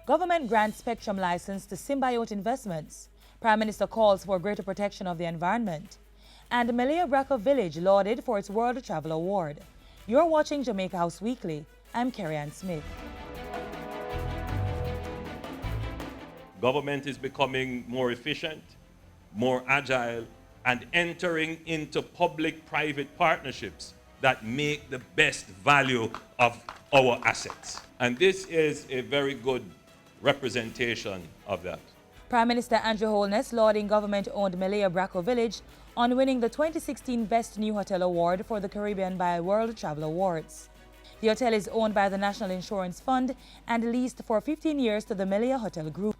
Government grants spectrum license to Symbiote Investments. Prime Minister calls for greater protection of the environment. And Malaya Braca Village lauded for its World Travel Award. You're watching Jamaica House Weekly. I'm Carrie-Ann Smith. Government is becoming more efficient, more agile, and entering into public-private partnerships that make the best value of our assets. And this is a very good representation of that. Prime Minister Andrew Holness lauding government-owned Malaya Braca Village on winning the 2016 Best New Hotel Award for the Caribbean by World Travel Awards. The hotel is owned by the National Insurance Fund and leased for 15 years to the Malaya Hotel Group.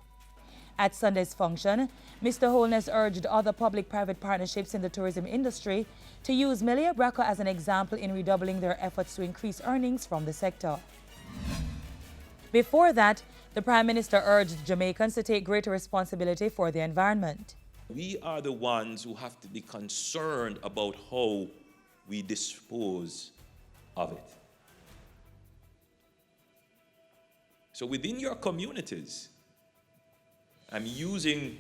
At Sunday's function, Mr. Holness urged other public-private partnerships in the tourism industry to use Malaya Braca as an example in redoubling their efforts to increase earnings from the sector. Before that, the Prime Minister urged Jamaicans to take greater responsibility for the environment. We are the ones who have to be concerned about how we dispose of it. So within your communities, I'm using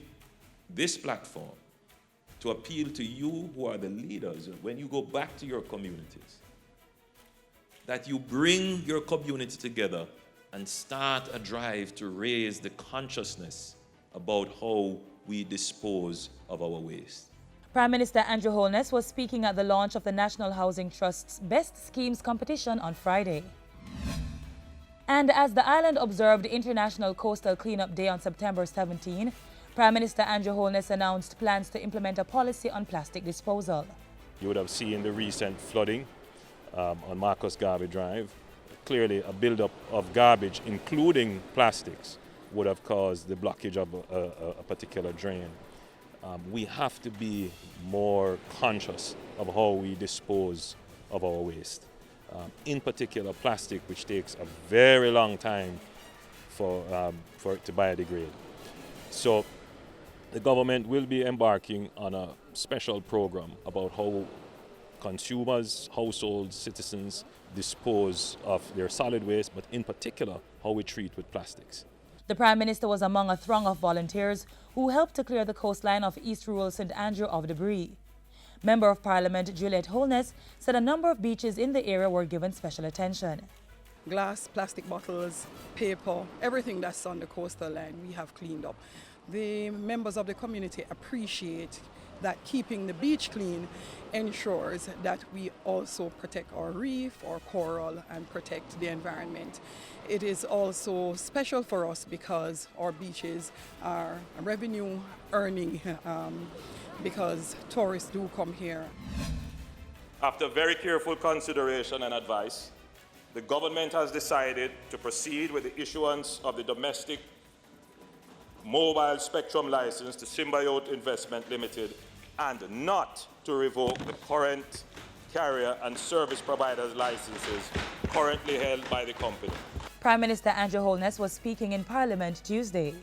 this platform to appeal to you who are the leaders when you go back to your communities, that you bring your community together and start a drive to raise the consciousness about how we dispose of our waste. Prime Minister Andrew Holness was speaking at the launch of the National Housing Trust's Best Schemes competition on Friday. And as the island observed International Coastal Cleanup Day on September 17, Prime Minister Andrew Holness announced plans to implement a policy on plastic disposal. You would have seen the recent flooding on Marcus Garvey Drive. Clearly, a buildup of garbage, including plastics, would have caused the blockage of a particular drain. We have to be more conscious of how we dispose of our waste. In particular, plastic, which takes a very long time for it to biodegrade. So the government will be embarking on a special program about how consumers, households, citizens dispose of their solid waste, but in particular, how we treat with plastics. The Prime Minister was among a throng of volunteers who helped to clear the coastline of East Rural St. Andrew of debris. Member of Parliament Juliet Holness said a number of beaches in the area were given special attention. Glass, plastic bottles, paper, everything that's on the coastal line we have cleaned up. The members of the community appreciate that keeping the beach clean ensures that we also protect our reef, our coral, and protect the environment. It is also special for us because our beaches are revenue earning because tourists do come here. After very careful consideration and advice, the government has decided to proceed with the issuance of the domestic mobile spectrum license to Symbiote Investment Limited and not to revoke the current carrier and service providers licenses currently held by the company. Prime Minister Andrew Holness was speaking in Parliament Tuesday.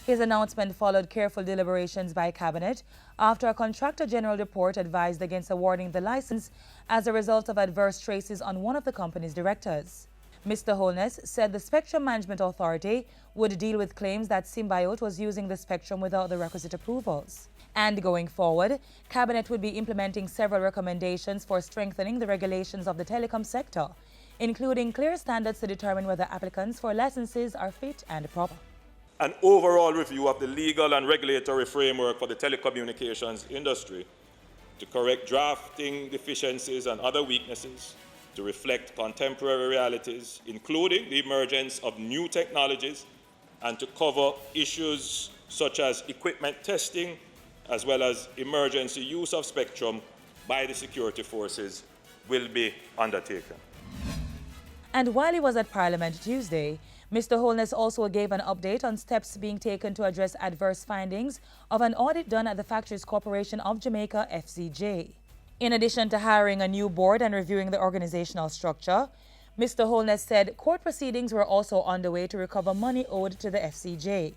His announcement followed careful deliberations by Cabinet after a Contractor General report advised against awarding the license as a result of adverse traces on one of the company's directors. Mr. Holness said the Spectrum Management Authority would deal with claims that Symbiote was using the spectrum without the requisite approvals. And going forward, Cabinet would be implementing several recommendations for strengthening the regulations of the telecom sector, including clear standards to determine whether applicants for licenses are fit and proper. An overall review of the legal and regulatory framework for the telecommunications industry to correct drafting deficiencies and other weaknesses, to reflect contemporary realities, including the emergence of new technologies, and to cover issues such as equipment testing, as well as emergency use of spectrum by the security forces, will be undertaken. And while he was at Parliament Tuesday, Mr. Holness also gave an update on steps being taken to address adverse findings of an audit done at the Factories Corporation of Jamaica, FCJ. In addition to hiring a new board and reviewing the organizational structure, Mr. Holness said court proceedings were also underway to recover money owed to the FCJ.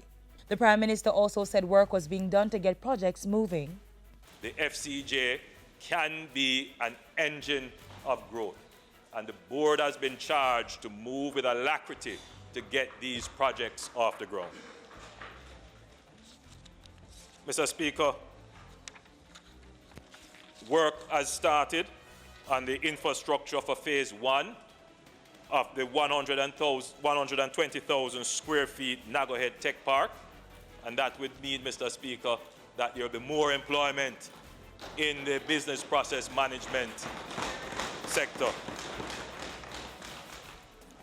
The Prime Minister also said work was being done to get projects moving. The FCJ can be an engine of growth, and the board has been charged to move with alacrity to get these projects off the ground. Mr. Speaker, work has started on the infrastructure for phase 1 of the 120,000 square feet Nagohead Tech Park, and that would mean, Mr. Speaker, that there will be more employment in the business process management sector.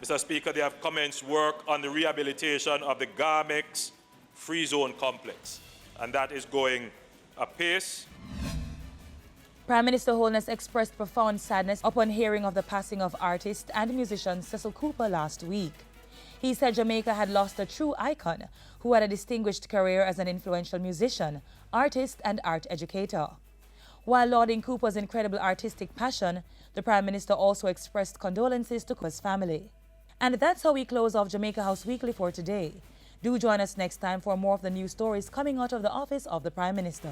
Mr. Speaker, they have commenced work on the rehabilitation of the Garmex Free Zone Complex, and that is going apace. Prime Minister Holness expressed profound sadness upon hearing of the passing of artist and musician Cecil Cooper last week. He said Jamaica had lost a true icon who had a distinguished career as an influential musician, artist and art educator. While lauding Cooper's incredible artistic passion, the Prime Minister also expressed condolences to Cooper's family. And that's how we close off Jamaica House Weekly for today. Do join us next time for more of the news stories coming out of the office of the Prime Minister.